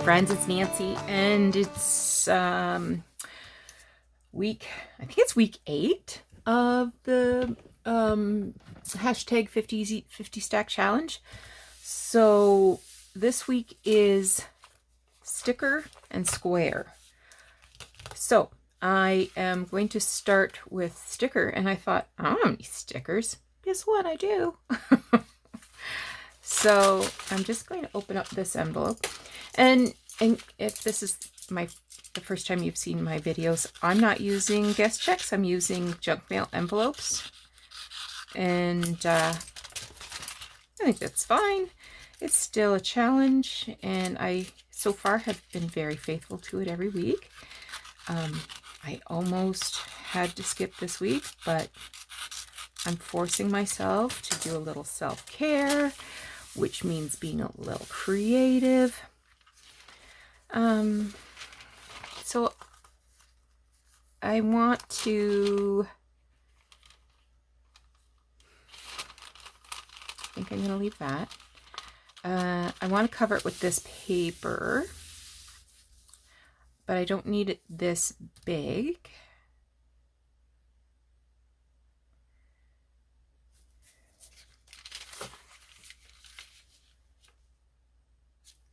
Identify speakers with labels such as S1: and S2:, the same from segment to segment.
S1: friends, it's Nancy, and it's I think it's week 8 of the hashtag 50 stack challenge. So this week is sticker and square. So I am going to start with sticker, and I thought, I don't have any stickers. Guess what? I do. So I'm just going to open up this envelope, and if this is the first time you've seen my videos, I'm not using guest checks. I'm using junk mail envelopes, and I think that's fine. It's still a challenge, and I so far have been very faithful to it every week. I almost had to skip this week, but I'm forcing myself to do a little self-care, which means being a little creative. So I want to, I think I'm going to leave that. I want to cover it with this paper, but I don't need it this big.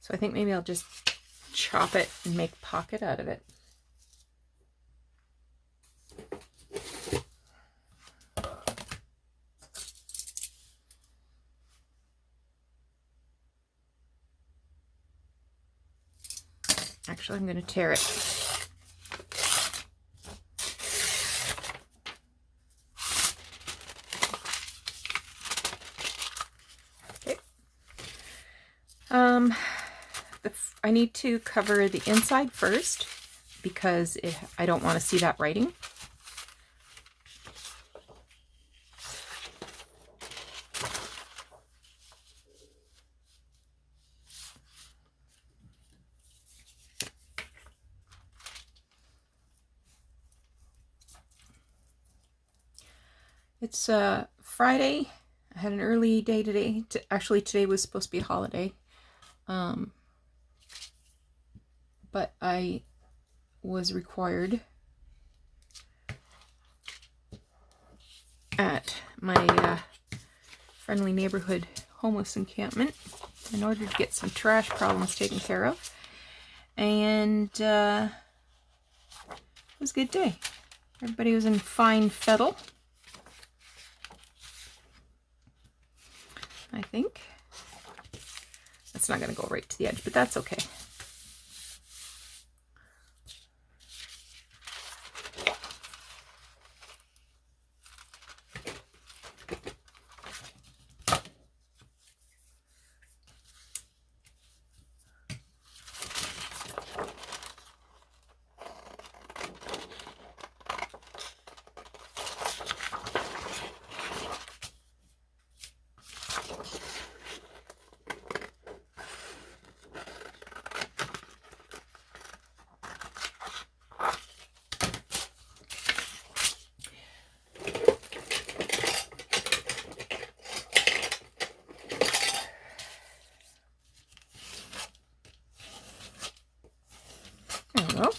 S1: So I think maybe I'll just chop it and make a pocket out of it. Actually, I'm going to tear it. Okay. I need to cover the inside first because I don't want to see that writing. It's Friday. I had an early day today. Actually, today was supposed to be a holiday. But I was required at my friendly neighborhood homeless encampment in order to get some trash problems taken care of. And it was a good day. Everybody was in fine fettle, I think. That's not going to go right to the edge, but that's okay. There we go.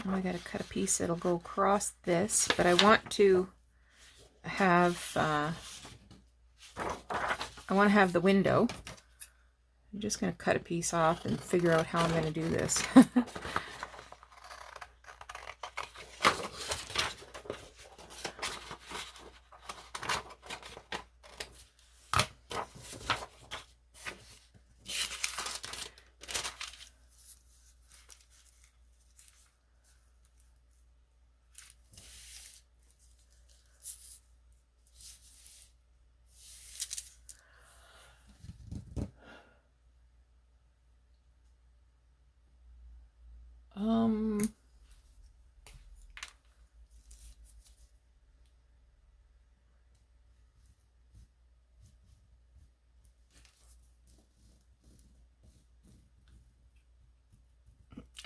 S1: I got to cut a piece that'll go across this, but I want to have the window. I'm just going to cut a piece off and figure out how I'm going to do this.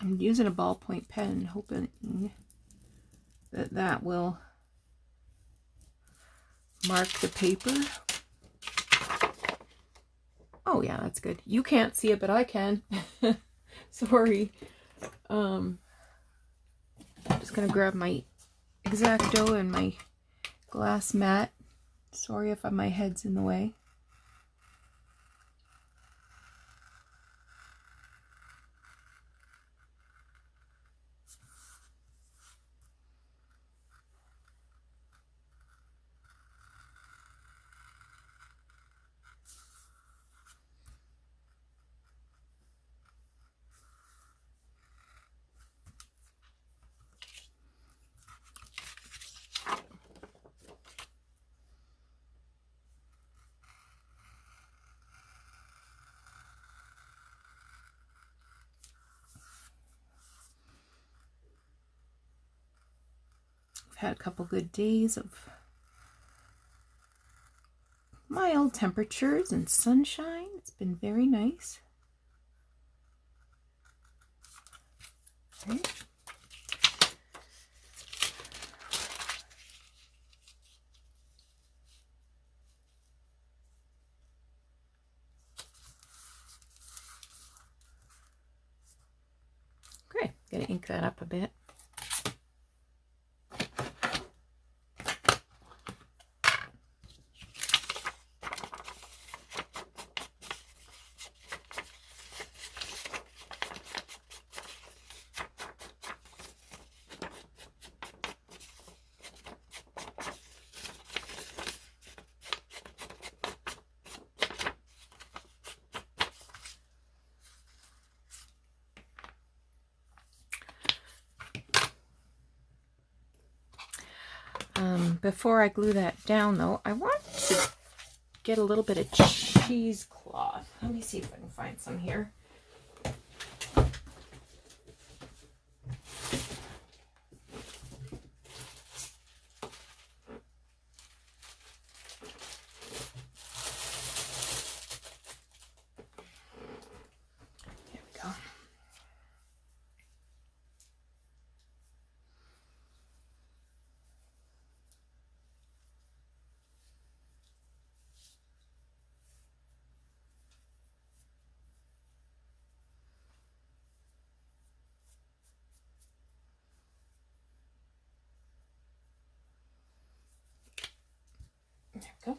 S1: I'm using a ballpoint pen, hoping that that will mark the paper. Oh yeah, that's good. You can't see it, but I can. Sorry. I'm just gonna grab my X-Acto and my glass mat. Sorry if my head's in the way. Had a couple good days of mild temperatures and sunshine. It's been very nice. Okay. Okay, gonna ink that up a bit. Before I glue that down though, I want to get a little bit of cheesecloth. Let me see if I can find some here. There we go. There we go.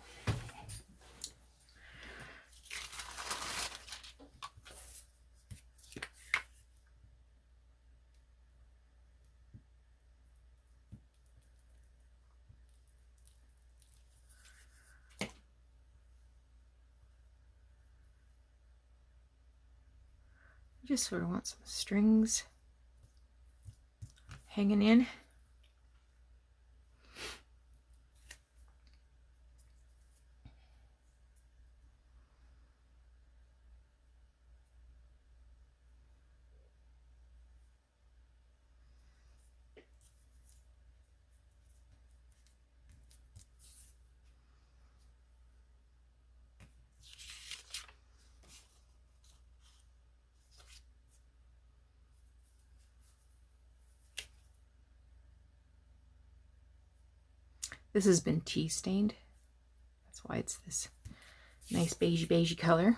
S1: I just sort of want some strings hanging in. This has been tea stained. That's why it's this nice beigey color.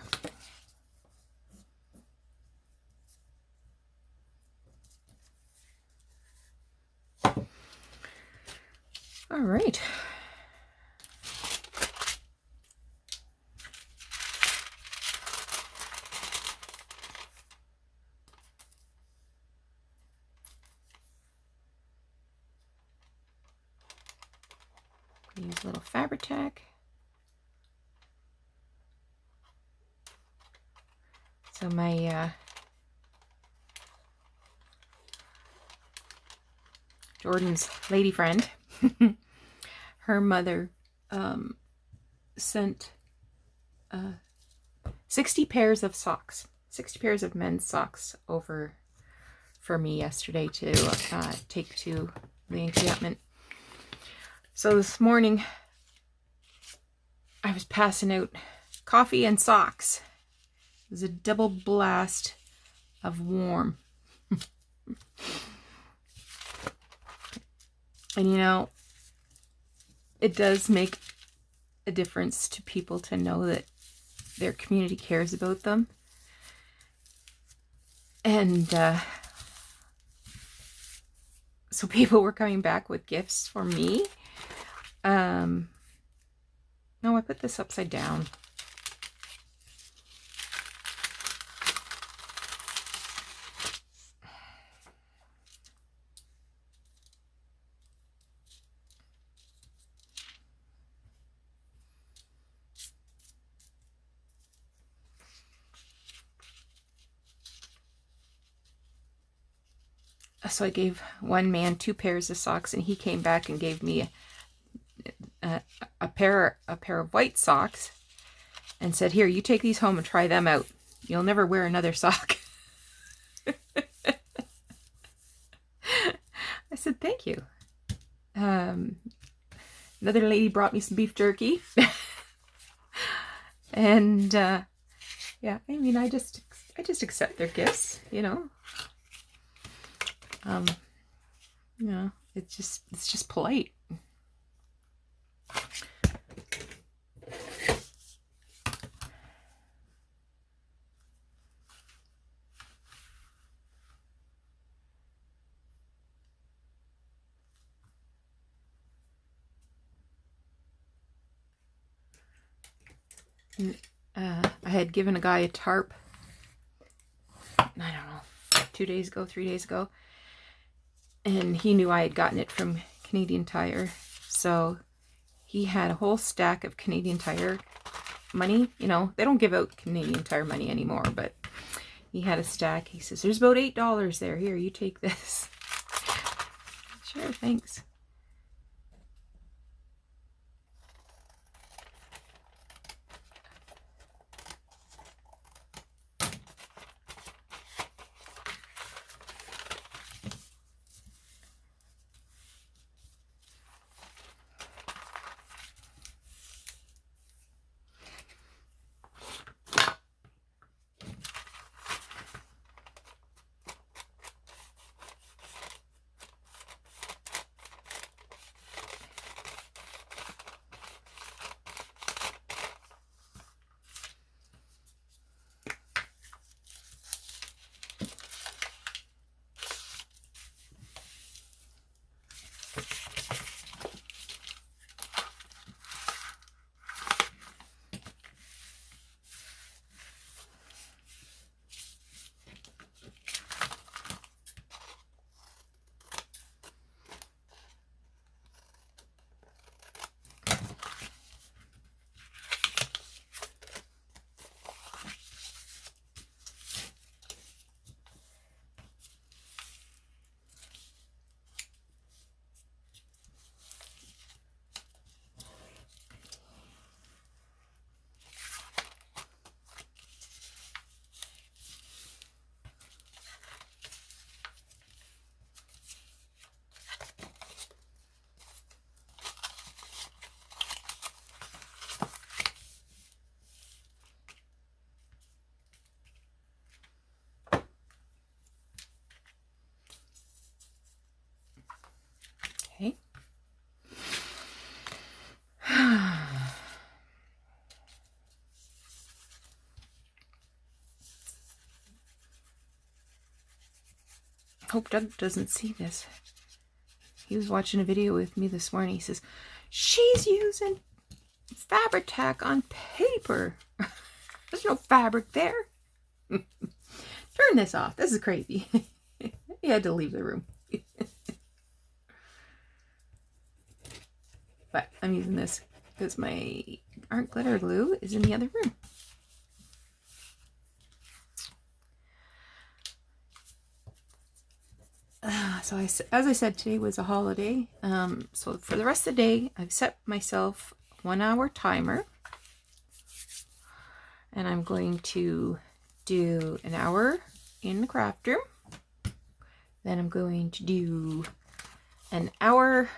S1: All right. Use a little Fabri-Tac. So my Jordan's lady friend, her mother sent 60 pairs of socks, 60 pairs of men's socks over for me yesterday to take to the encampment. So this morning I was passing out coffee and socks. It was a double blast of warm. And you know, it does make a difference to people to know that their community cares about them. And so people were coming back with gifts for me. No, I put this upside down. So I gave one man 2 pairs of socks, and he came back and gave me a pair of white socks and said, "Here, you take these home and try them out. You'll never wear another sock." I said, "Thank you." Another lady brought me some beef jerky. And yeah, I mean, I just accept their gifts, you know. You know, it's just polite. I had given a guy a tarp, I don't know, 2 days ago, 3 days ago, and he knew I had gotten it from Canadian Tire, so he had a whole stack of Canadian Tire money. You know, they don't give out Canadian Tire money anymore, but he had a stack. He says, "There's about $8 there. Here, you take this." Sure, thanks. Okay. Hope Doug doesn't see this. He was watching a video with me this morning. He says, "She's using fabric tack on paper." There's no fabric there. Turn this off. This is crazy. He had to leave the room. But I'm using this because my art glitter glue is in the other room. So as I said, today was a holiday. So for the rest of the day, I've set myself a 1 hour timer. And I'm going to do an hour in the craft room. Then I'm going to do an hour.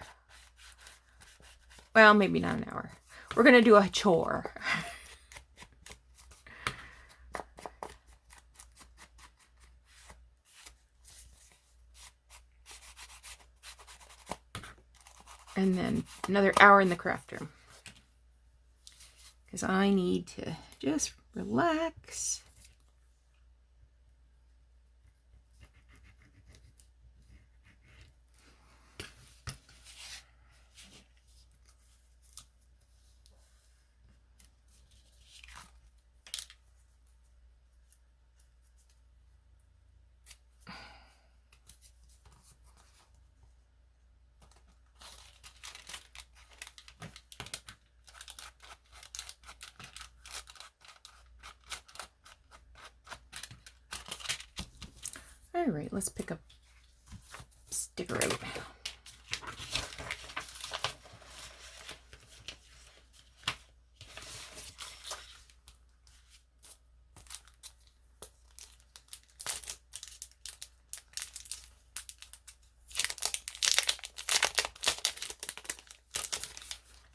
S1: Well, maybe not an hour. We're going to do a chore. and then another hour in the craft room. Because I need to just relax. All right, let's pick a sticker out. I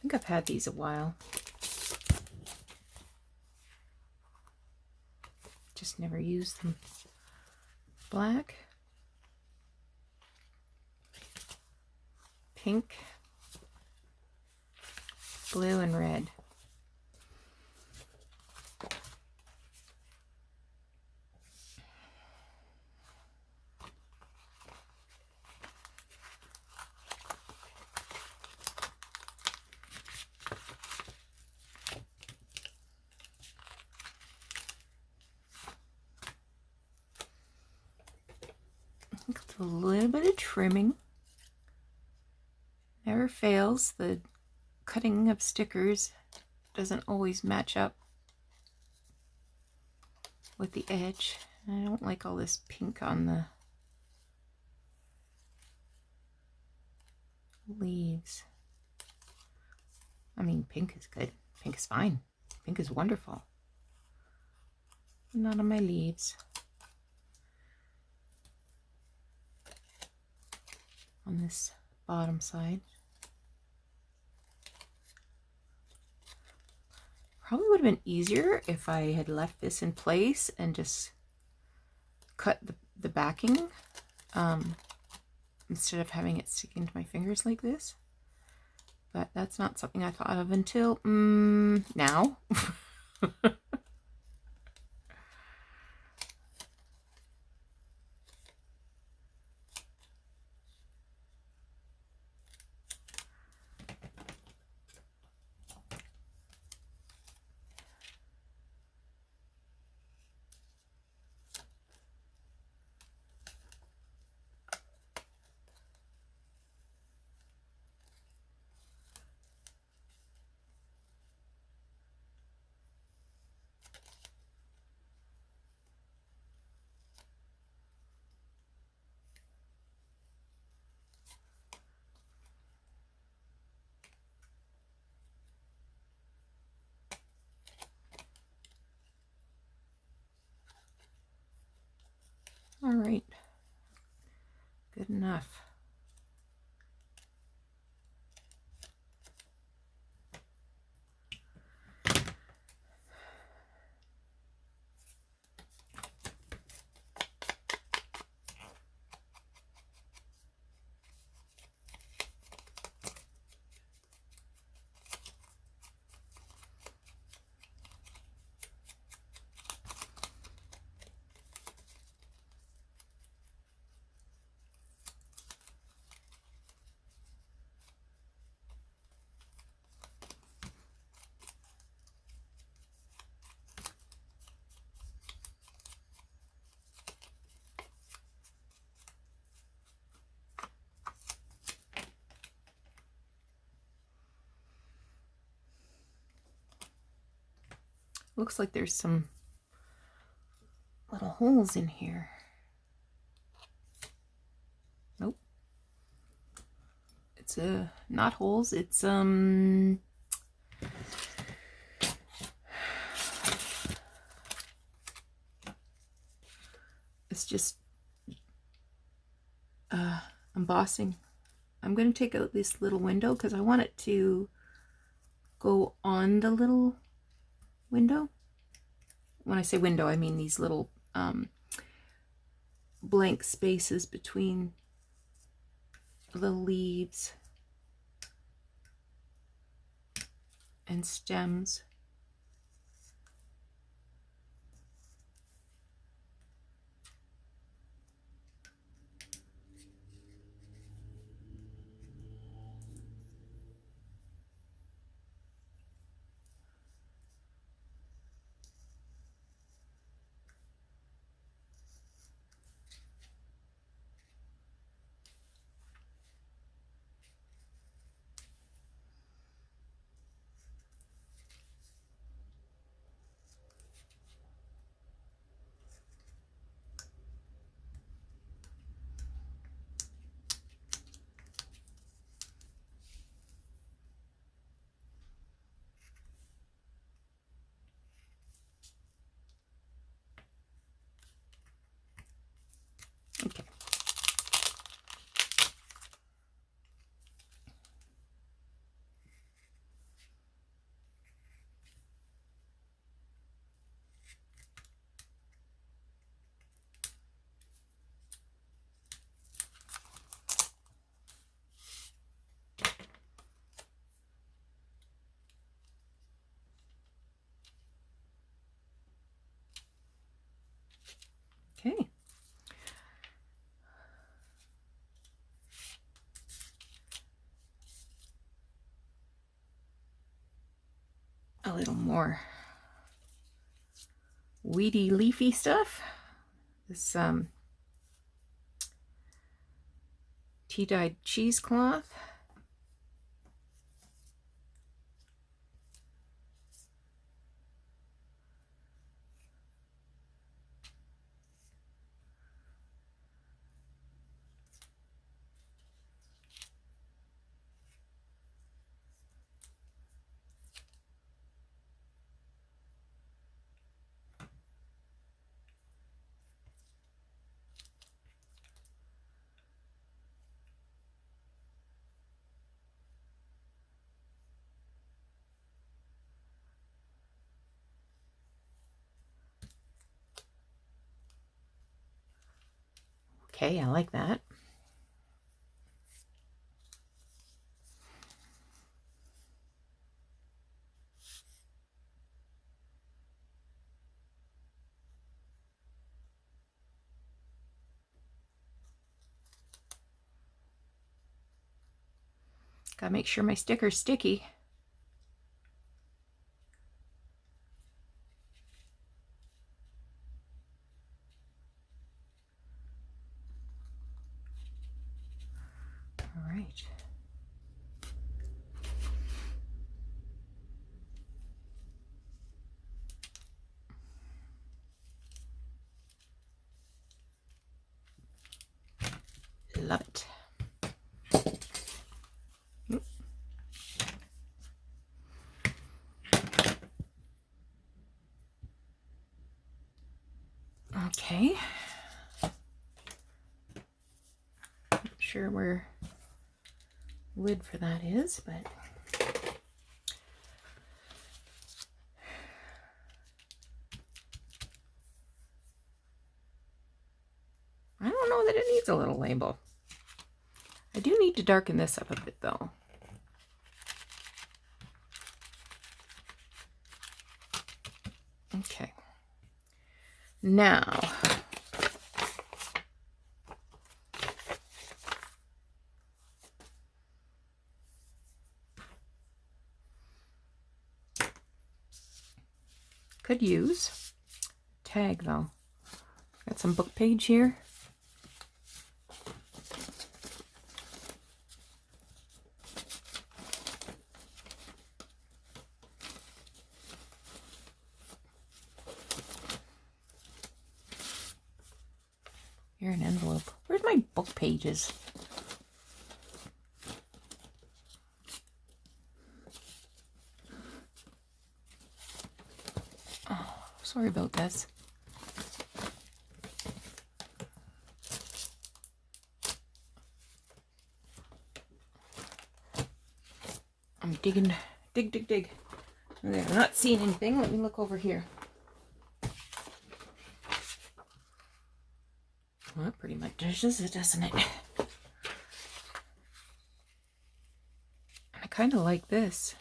S1: think I've had these a while. Just never used them. Black, pink, blue, and red. A little bit of trimming. Never fails. The cutting of stickers doesn't always match up with the edge. I don't like all this pink on the leaves. I mean, pink is good. Pink is fine. Pink is wonderful. Not on my leaves. On this bottom side. Probably would have been easier if I had left this in place and just cut the backing instead of having it stick into my fingers like this. But that's not something I thought of until now. All right, good enough. Looks like there's some little holes in here. Nope. It's not holes, it's it's just embossing. I'm going to take out this little window because I want it to go on the little window. When I say window, I mean these little blank spaces between the leaves. and stems. Okay. Okay. A little more weedy leafy stuff. This tea-dyed cheesecloth. Okay, I like that. Gotta make sure my sticker's sticky. All right. Love it. Okay. Not sure where lid for that is, but I don't know that it needs a little label. I do need to darken this up a bit though. Okay. Now, could use tag though. Got some book page here. Here, an envelope. Where's my book pages? Oh, sorry about this. I'm digging, dig. Okay, I'm not seeing anything. Let me look over here. Well, that pretty much does it, doesn't it? I kind of like this.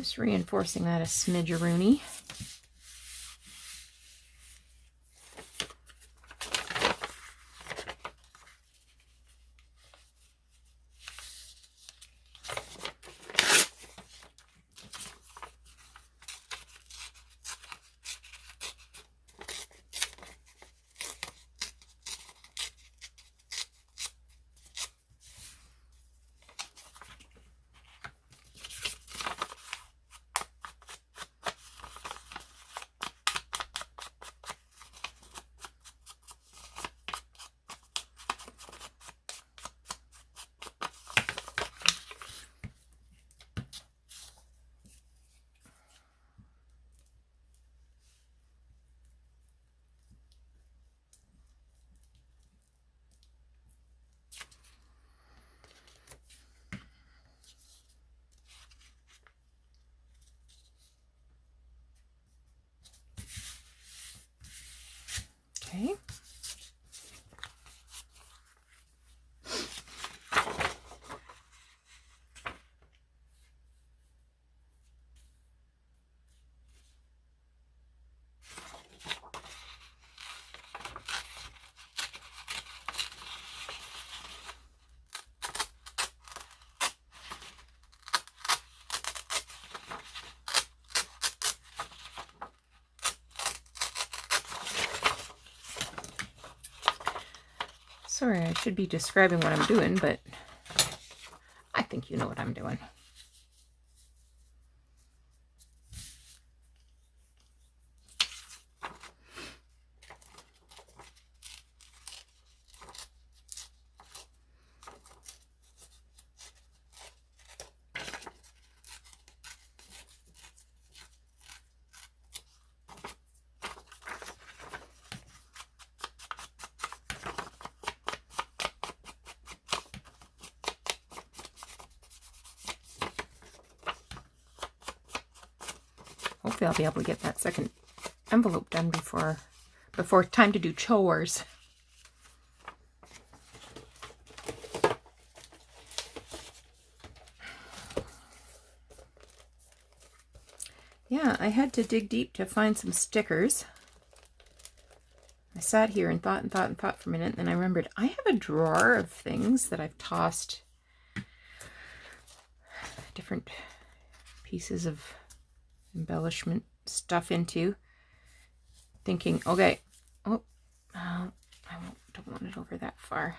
S1: Just reinforcing that a smidge-a-rooney. Okay. Sorry, I should be describing what I'm doing, but I think you know what I'm doing. Hopefully I'll be able to get that second envelope done before time to do chores. Yeah, I had to dig deep to find some stickers. I sat here and thought for a minute, and then I remembered I have a drawer of things that I've tossed different pieces of embellishment stuff into, thinking, okay, don't want it over that far.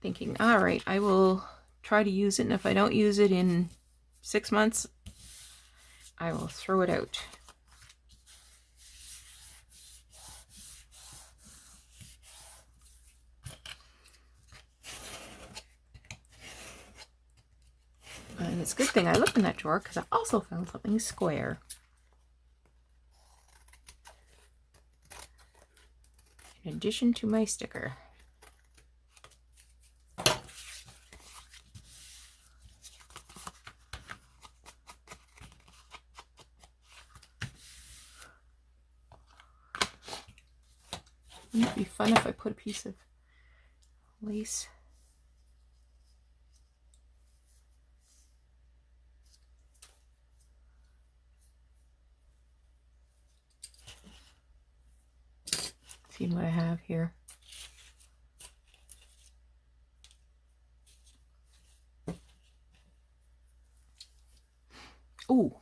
S1: Thinking, all right, I will try to use it, and if I don't use it in 6 months, I will throw it out. And it's a good thing I looked in that drawer because I also found something square. In addition to my sticker. Wouldn't it be fun if I put a piece of lace? See what I have here. Ooh.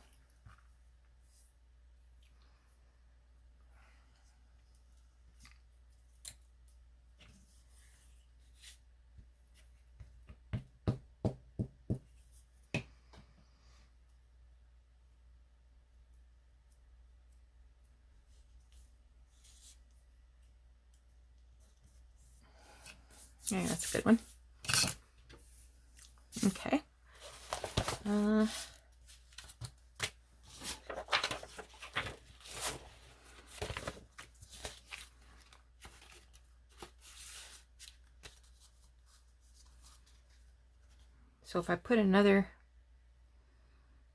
S1: Yeah, that's a good one. Okay. So if I put another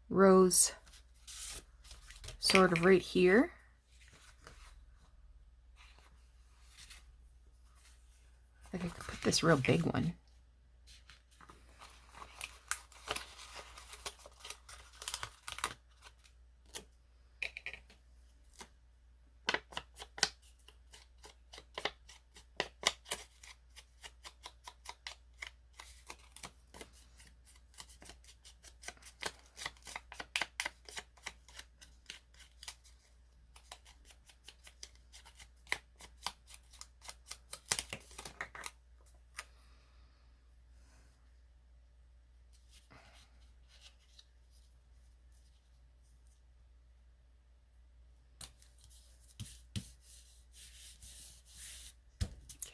S1: rose sort of right here, I think I could put this real big one.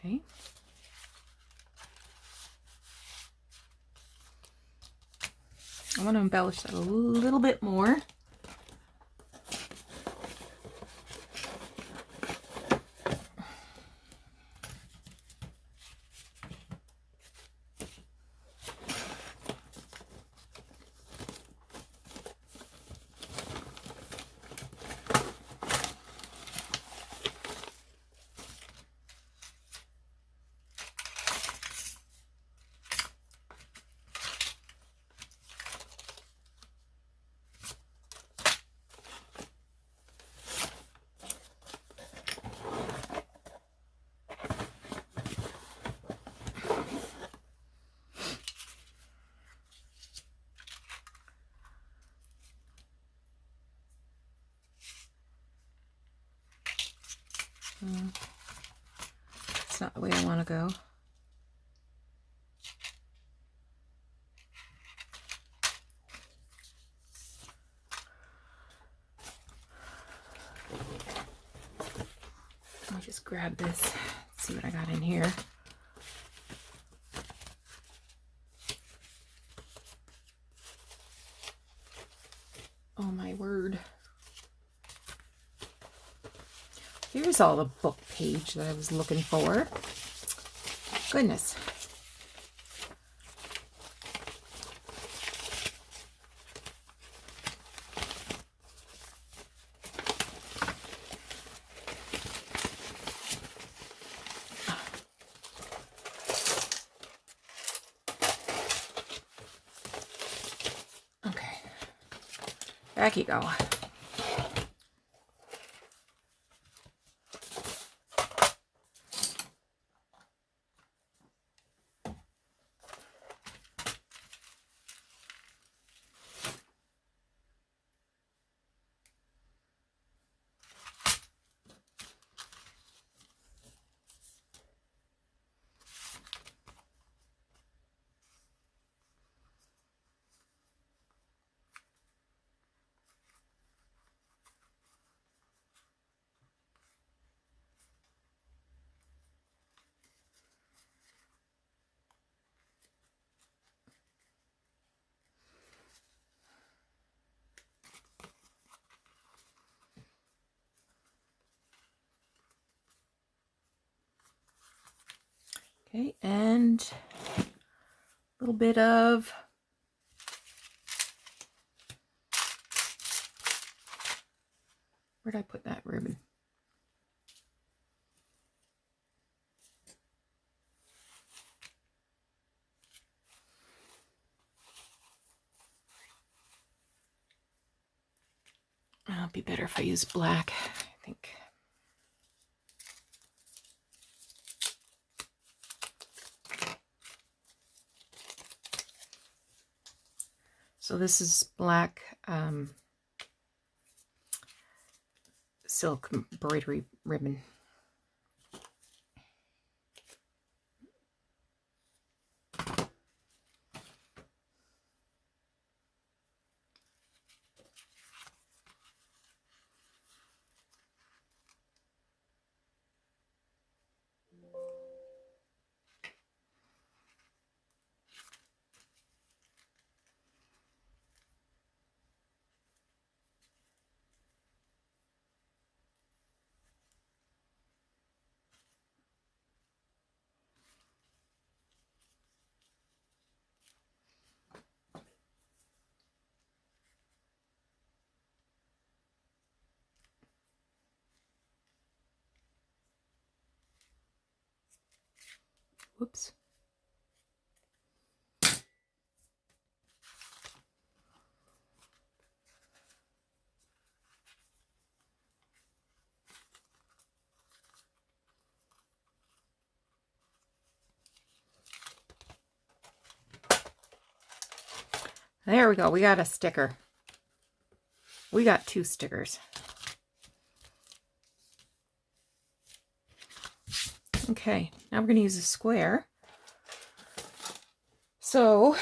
S1: Okay. I want to embellish that a little bit more. That's not the way I want to go. Let me just grab this, see what I got in here. Oh my word. Here's all the book page that I was looking for. Goodness. Okay. Back you go. Okay, and a little bit of where'd I put that ribbon? It'll be better if I use black, I think. So this is black silk embroidery ribbon. Whoops. There we go. We got a sticker. We got 2 stickers. Okay, now we're going to use a square. So,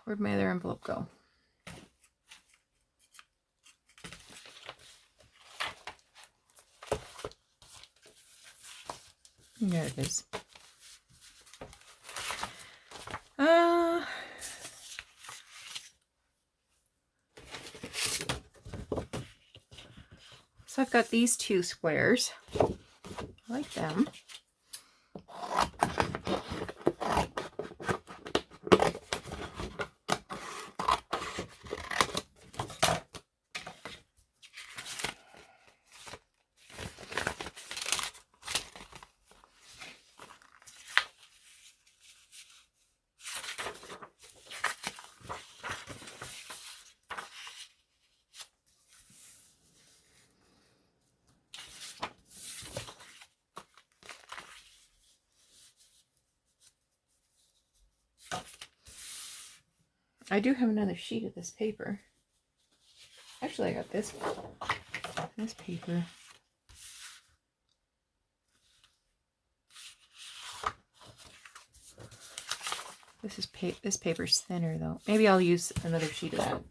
S1: where'd my other envelope go? There it is. So I've got these two squares. I like them. I do have another sheet of this paper. Actually, I got this paper. This paper's thinner though. Maybe I'll use another sheet of that.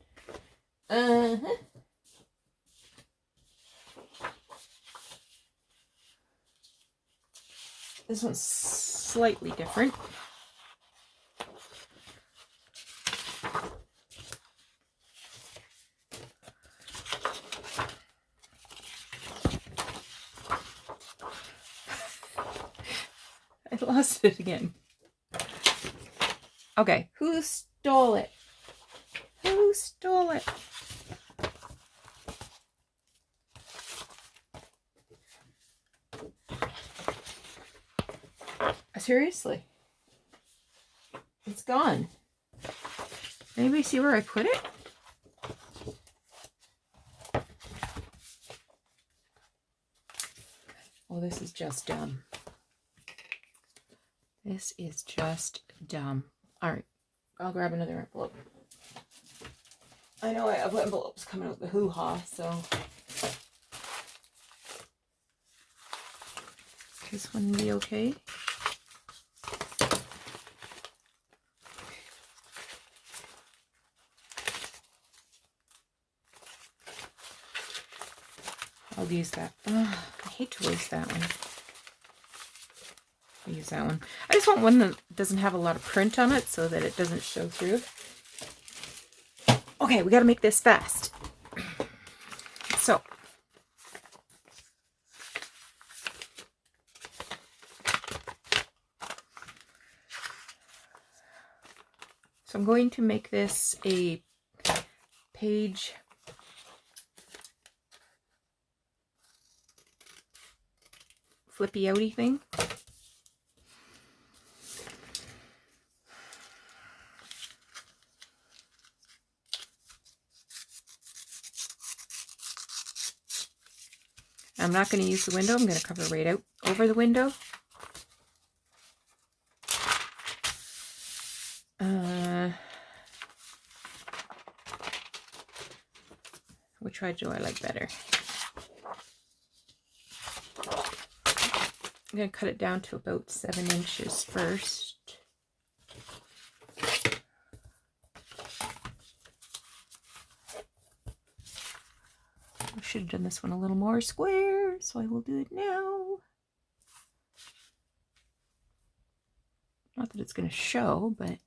S1: This one's slightly different. I lost it again. Okay, who stole it? Who stole it? Seriously? It's gone. Anybody see where I put it? Oh, this is just dumb. This is just dumb. All right, I'll grab another envelope. I know I have envelopes coming out the hoo-ha, so. This one be okay? I'll use that. Oh, I hate to waste that one. I'll use that one. I just want one that doesn't have a lot of print on it so that it doesn't show through. Okay, we got to make this fast. So I'm going to make this a page flippy outy thing. I'm not going to use the window. I'm going to cover right out over the window. Which one do I like better? I'm going to cut it down to about 7 inches first. I should have done this one a little more square, so I will do it now. Not that it's going to show, but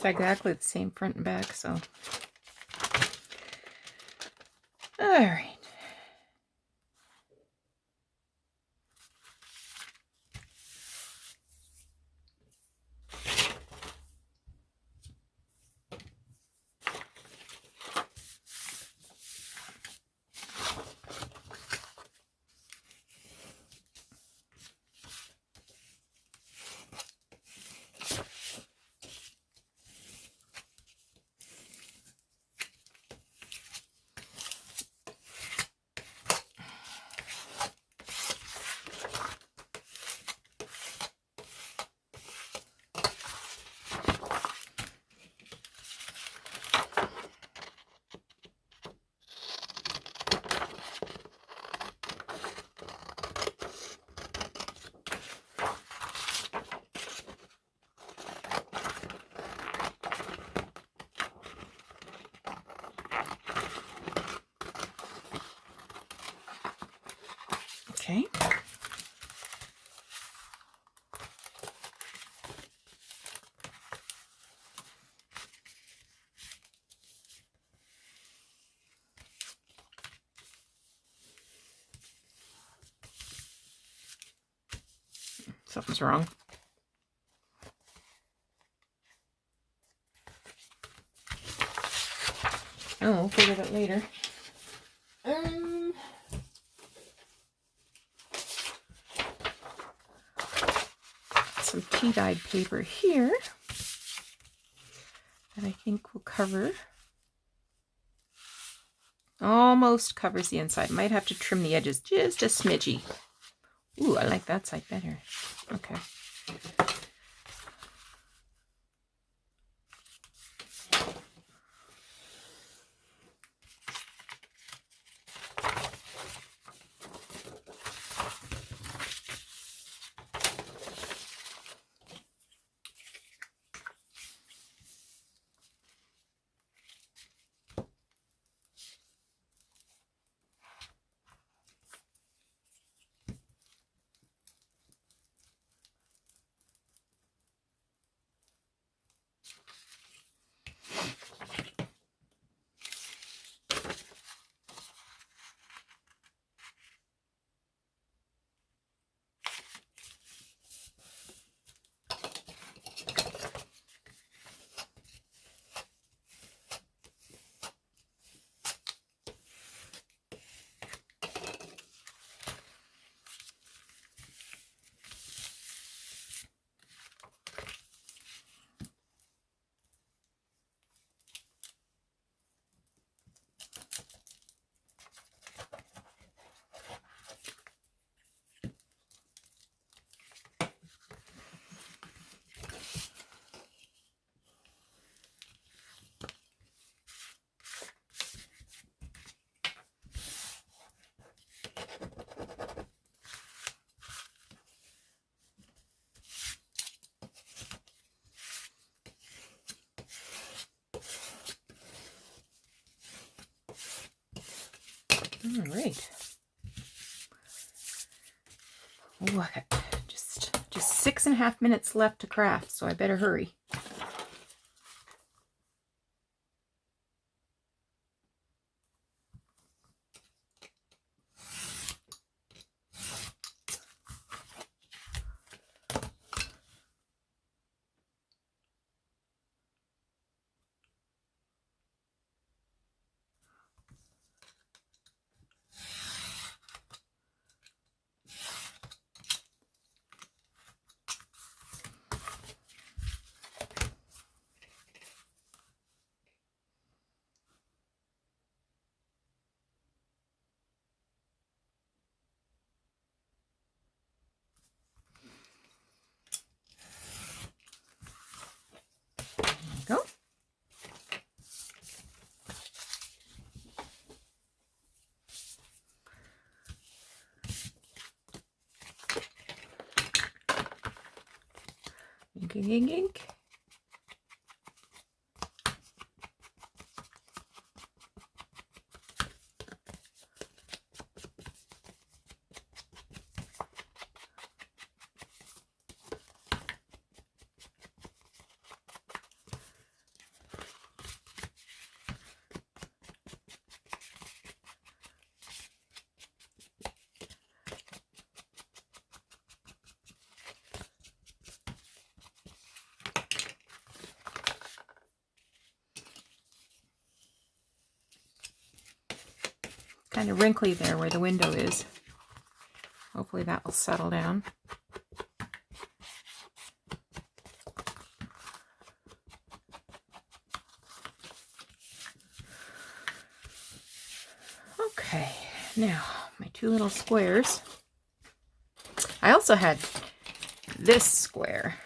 S1: it's exactly the same front and back, so. All right. Okay. Something's wrong. Oh, we'll figure that later. Some tea-dyed paper here that I think will cover. Almost covers the inside. Might have to trim the edges just a smidgy. Ooh, I like that side better. Okay. All right. Oh, I got just 6.5 minutes left to craft, so I better hurry. Go. Ink, ink, ink, ink. Kind of wrinkly there where the window is. Hopefully that will settle down. Okay, now my two little squares. I also had this square.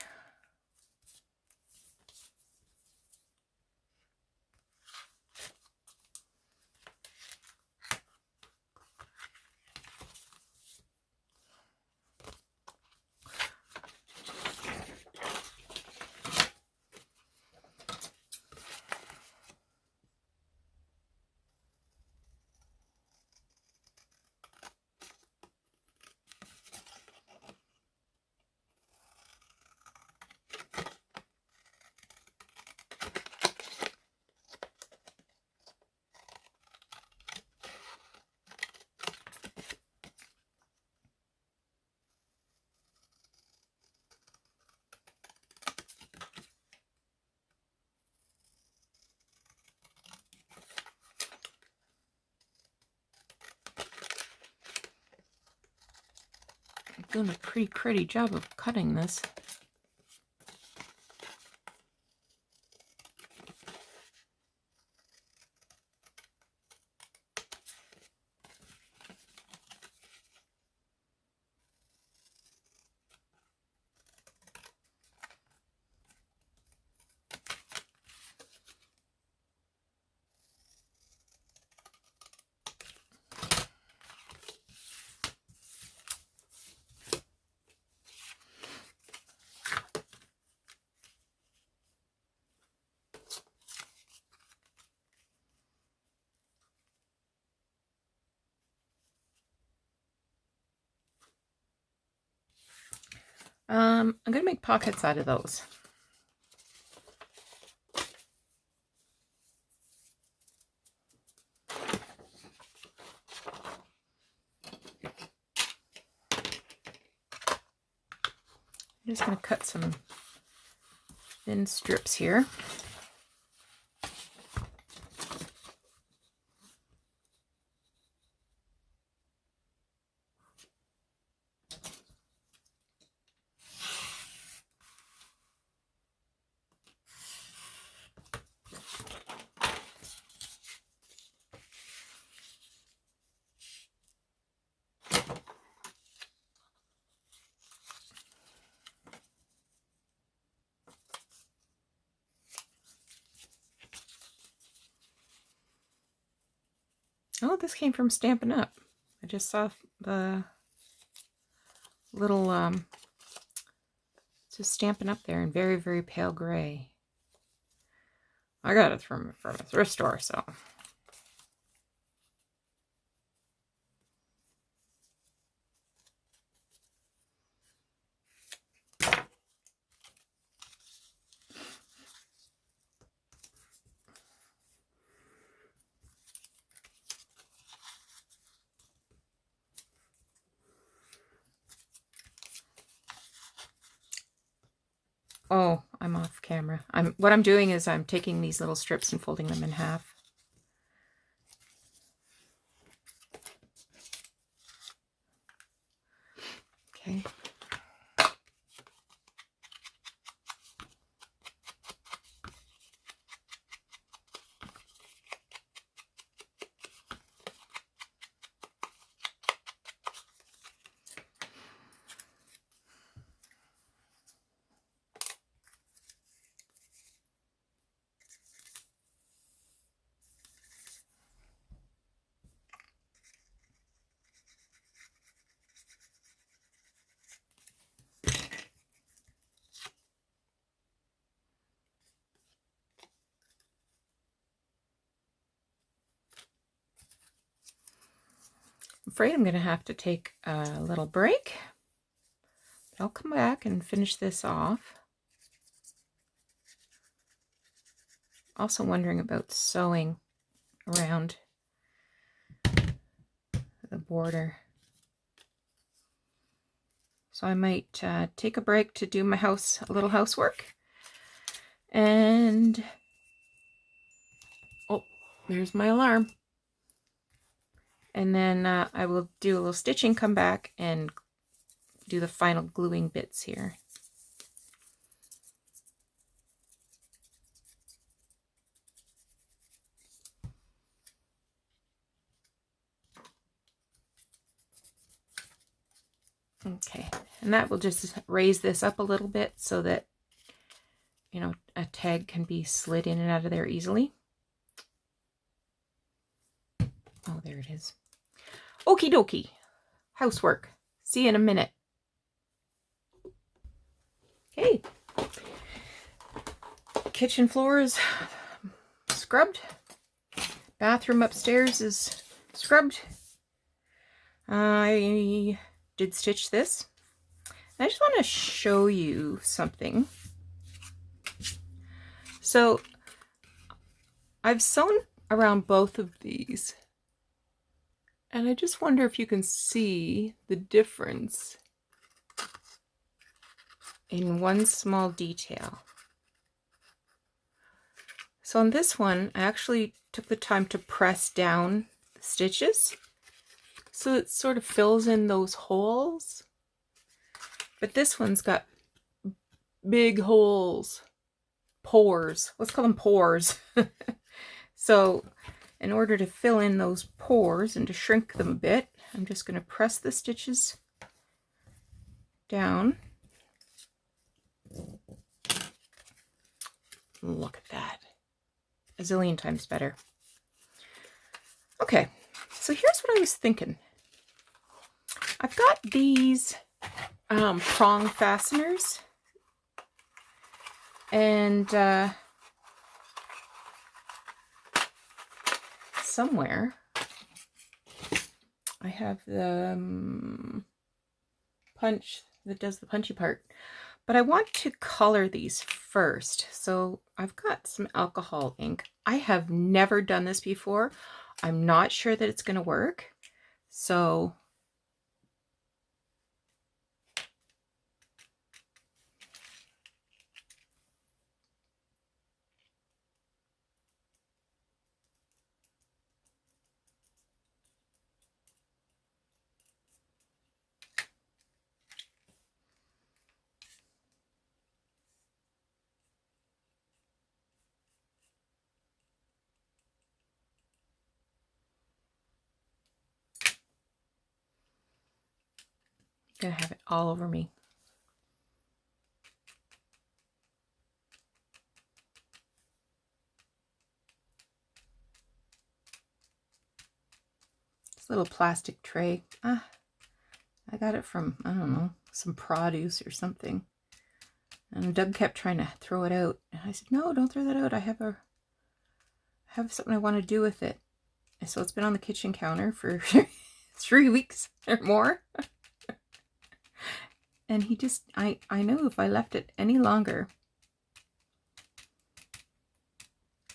S1: I'm doing a pretty job of cutting this. I'm going to make pockets out of those. I'm just going to cut some thin strips here. Oh, this came from Stampin' Up. I just saw the little, just Stampin' Up there in very pale gray. I got it from a thrift store, so. Oh, I'm off camera. What I'm doing is I'm taking these little strips and folding them in half. Okay. I'm afraid I'm going to have to take a little break. I'll come back and finish this off. Also wondering about sewing around the border. So I might take a break to do my a little housework. And, oh, there's my alarm. And then I will do a little stitching, come back and do the final gluing bits here. Okay, and that will just raise this up a little bit so that, you know, a tag can be slid in and out of there easily. Oh, there it is. Okie dokie. Housework. See you in a minute. Okay. Kitchen floor is scrubbed. Bathroom upstairs is scrubbed. I did stitch this. I just want to show you something. So I've sewn around both of these, and I just wonder if you can see the difference in one small detail. So on this one, I actually took the time to press down the stitches so it sort of fills in those holes. But this one's got big holes. Pores. Let's call them pores. So in order to fill in those pores and to shrink them a bit, I'm just going to press the stitches down. Look at that. A zillion times better. Okay, so here's what I was thinking. I've got these prong fasteners, and somewhere I have the punch that does the punchy part, but I want to color these first. So I've got some alcohol ink. I have never done this before. I'm not sure that it's going to work. So I'm going to have it all over me. This little plastic tray. I got it from, I don't know, some produce or something. And Doug kept trying to throw it out. And I said, no, don't throw that out. I have something I want to do with it. And so it's been on the kitchen counter for 3 weeks or more. And he just, I know if I left it any longer,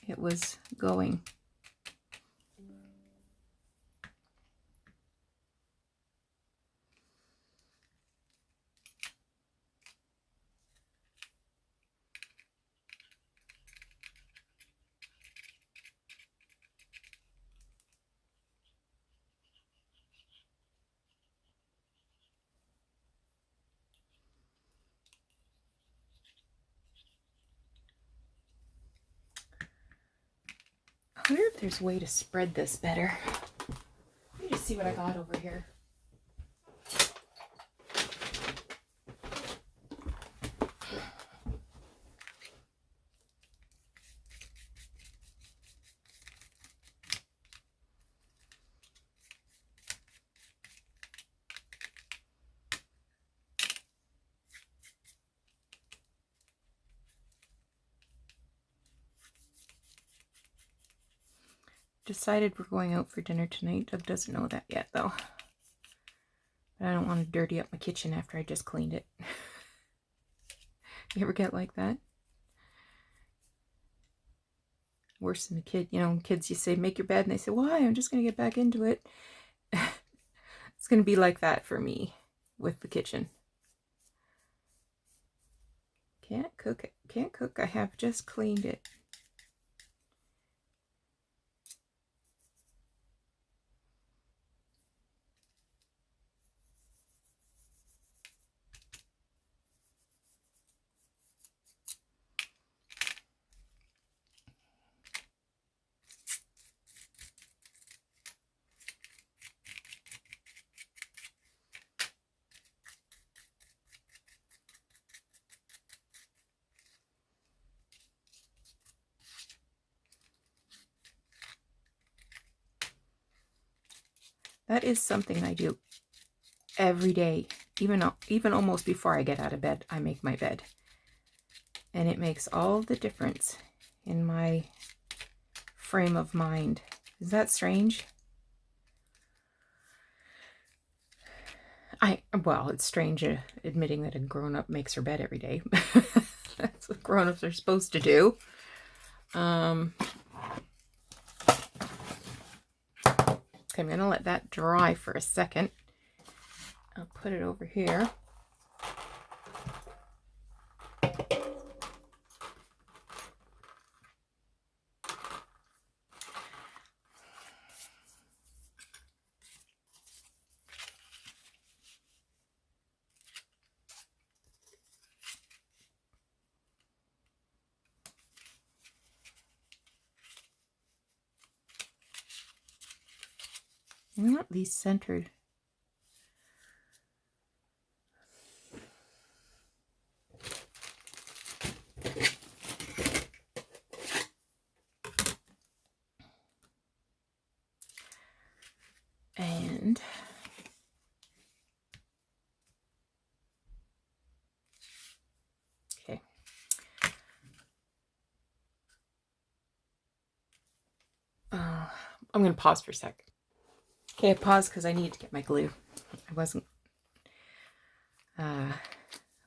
S1: it was going. I wonder if there's a way to spread this better. Let me just see what I got over here. Decided we're going out for dinner tonight. Doug doesn't know that yet, though. But I don't want to dirty up my kitchen after I just cleaned it. You ever get like that? Worse than a kid. You know, kids, you say, make your bed, and they say, why? I'm just going to get back into it. It's going to be like that for me with the kitchen. Can't cook it. Can't cook. I have just cleaned it. That is something I do every day. Even almost before I get out of bed, I make my bed. And it makes all the difference in my frame of mind. Is that strange? Well, it's strange admitting that a grown-up makes her bed every day. That's what grown-ups are supposed to do. Okay, I'm going to let that dry for a second. I'll put it over here. I want these centered. And okay. I'm going to pause for a sec. Okay, I paused because I need to get my glue. I wasn't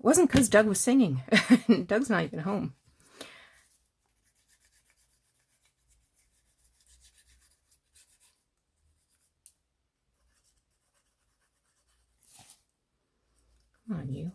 S1: because Doug was singing. Doug's not even home. Come on, you.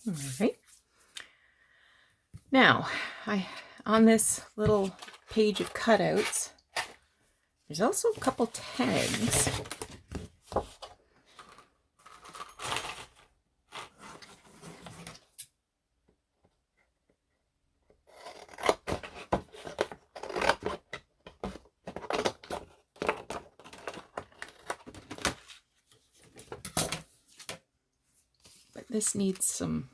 S1: All right. Now, on this little page of cutouts, there's also a couple tags. But this needs some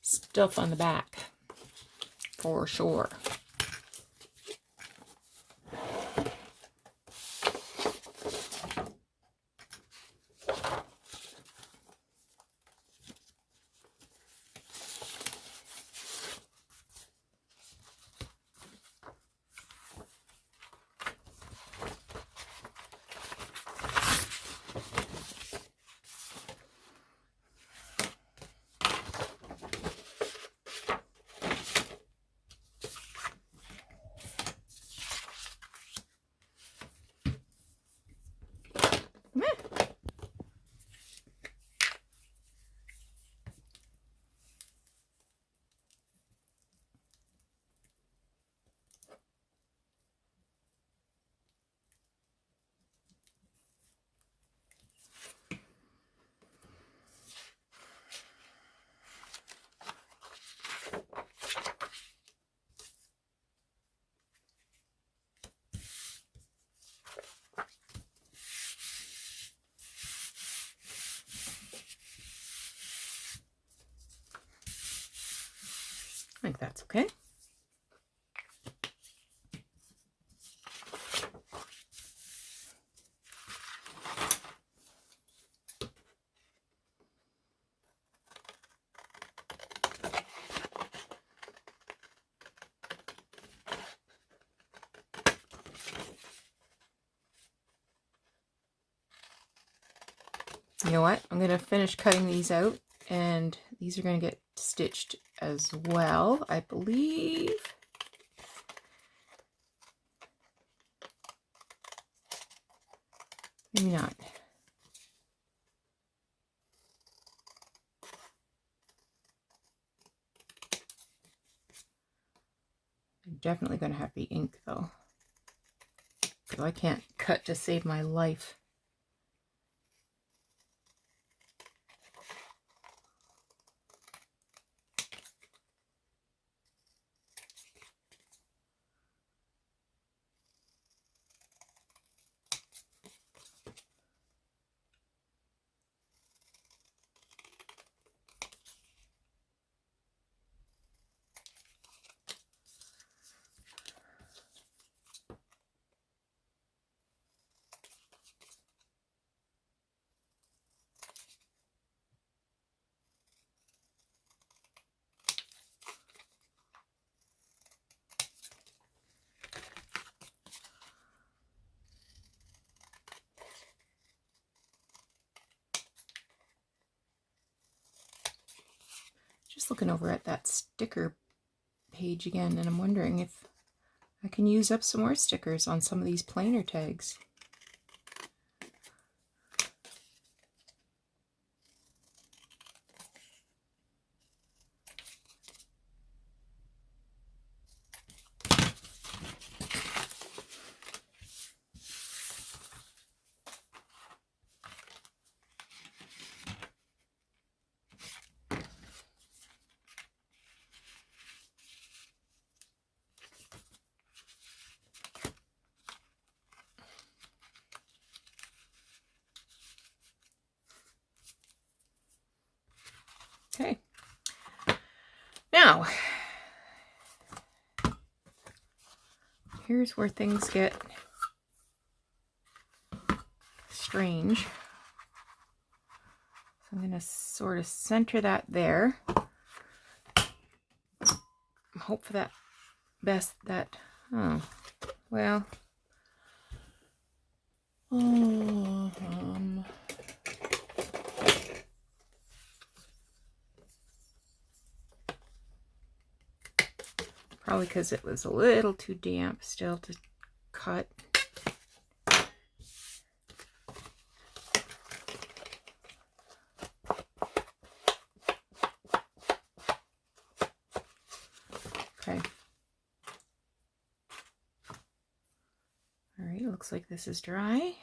S1: stuff on the back for sure. I think that's okay. You know what? I'm going to finish cutting these out, and these are going to get stitched as well, I believe. Maybe not. I'm definitely going to have the ink, though, because I can't cut to save my life. just looking over at that sticker page again, and I'm wondering if I can use up some more stickers on some of these planer tags. Okay, now here's where things get strange. So I'm going to sort of center that there. Hope for that best that, oh, well, probably because it was a little too damp still to cut. Okay. All right, looks like this is dry.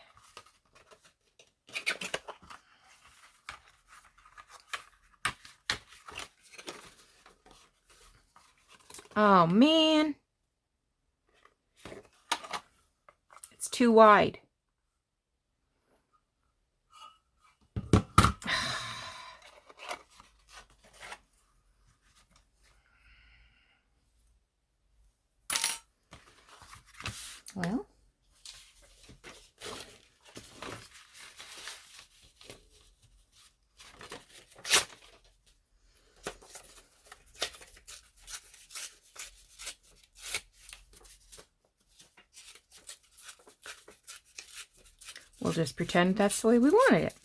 S1: Oh man, it's too wide. Well, we'll just pretend that's the way we wanted it.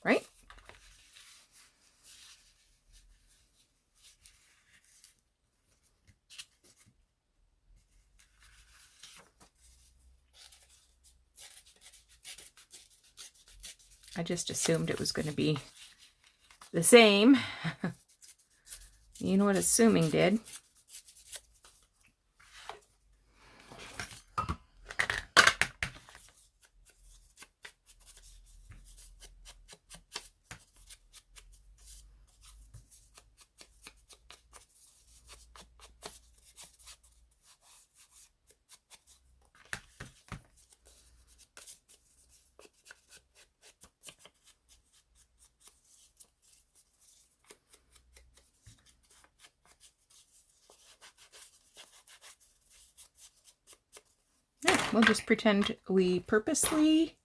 S1: Right? I just assumed it was going to be the same. You know what assuming did. We'll just pretend we purposely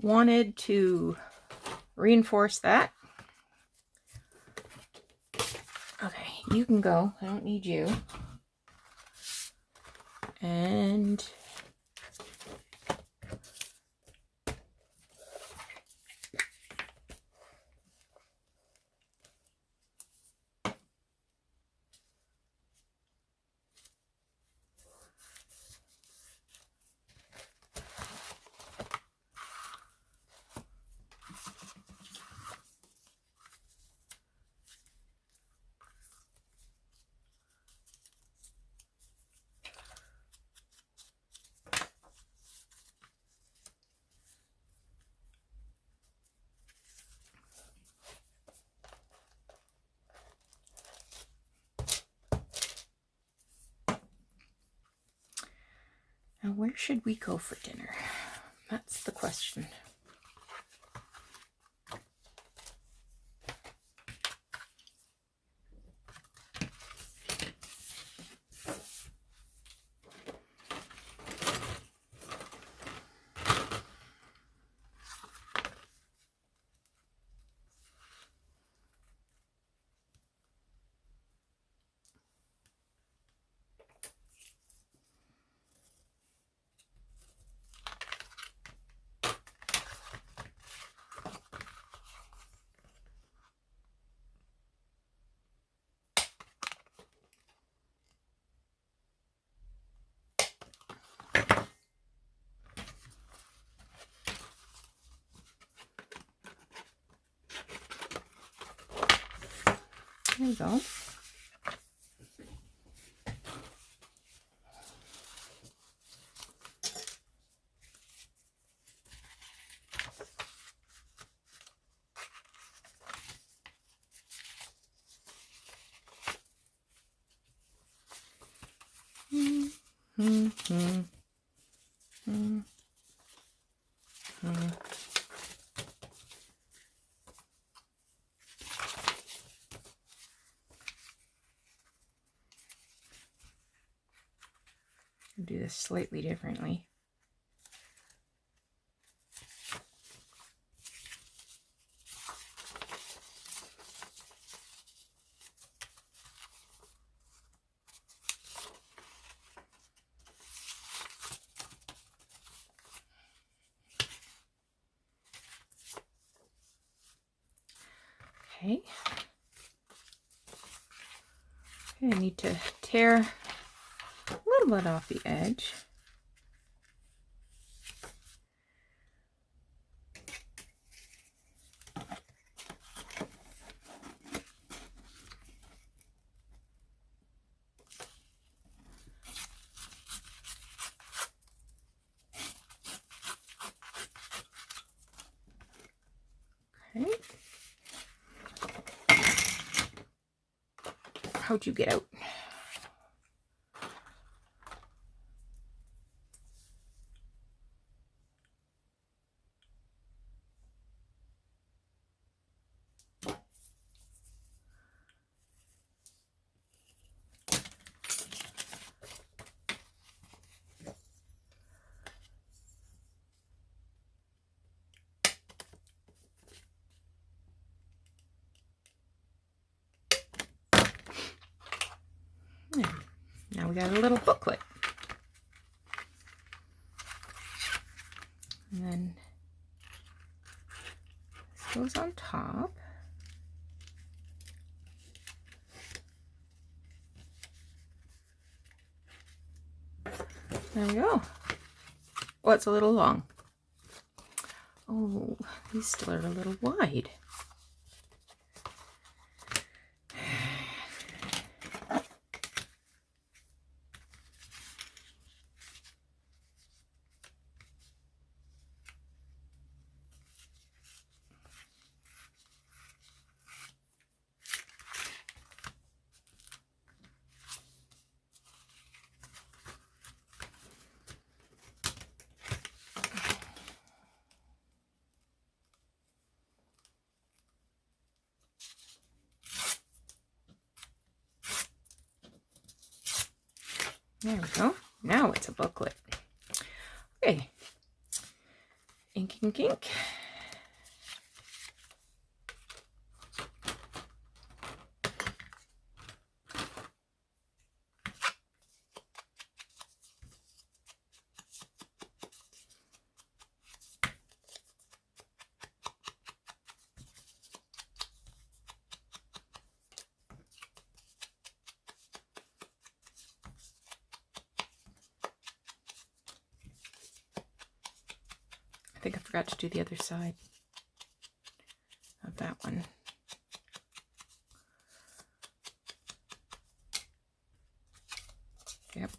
S1: wanted to reinforce that. Okay, you can go. I don't need you. And now where should we go for dinner? That's the question. There we go. Do this slightly differently. Okay. Okay, I need to tear a little bit off the edge. Okay. How'd you get out? There. Now we got a little booklet. And then this goes on top. There we go. Oh, it's a little long. Oh, these still are a little wide. There we go. Now it's a booklet. Okay. Ink, ink, ink. I think I forgot to do the other side of that one. Yep.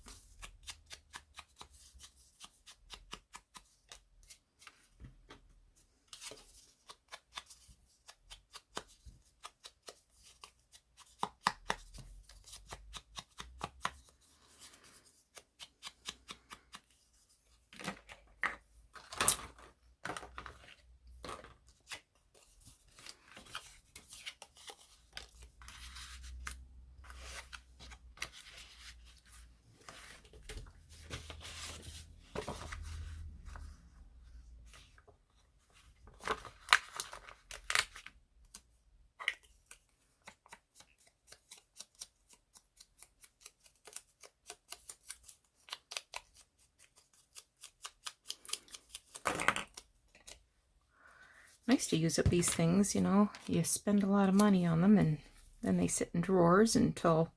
S1: Nice to use up these things, you know. You spend a lot of money on them and then they sit in drawers until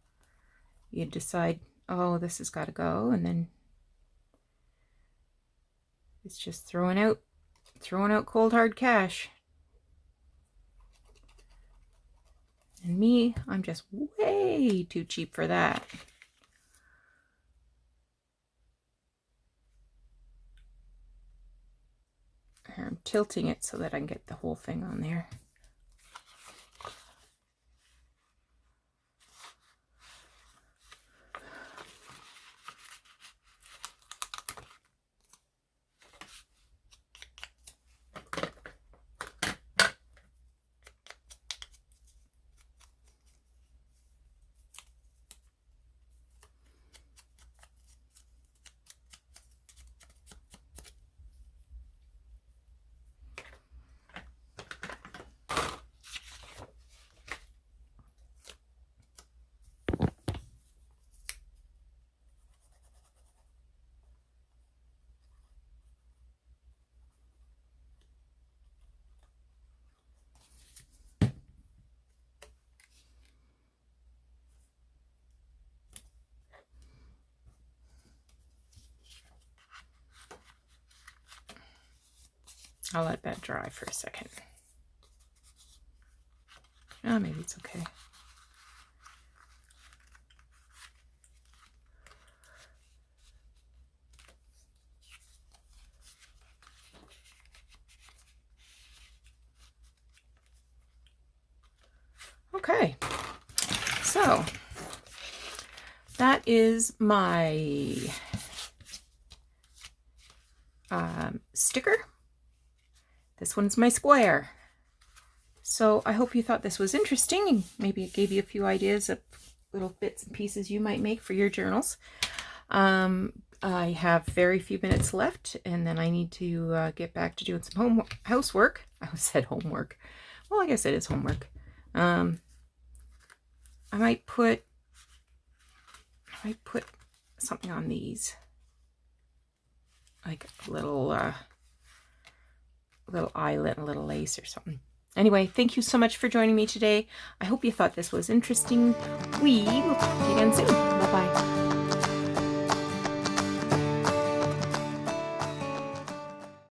S1: you decide, oh, this has got to go, and then it's just throwing out cold hard cash. And me, I'm just way too cheap for that. I'm tilting it so that I can get the whole thing on there. I'll let that dry for a second. Oh, maybe it's okay. Okay, so that is my sticker. This one's my square. So I hope you thought this was interesting and maybe it gave you a few ideas of little bits and pieces you might make for your journals. I have very few minutes left and then I need to get back to doing some housework. I said homework. Well, I guess it is homework. I might put something on these, like a little eyelet, a little lace or something. Anyway, thank you so much for joining me today. I hope you thought this was interesting. We will talk to you again soon. Bye-bye.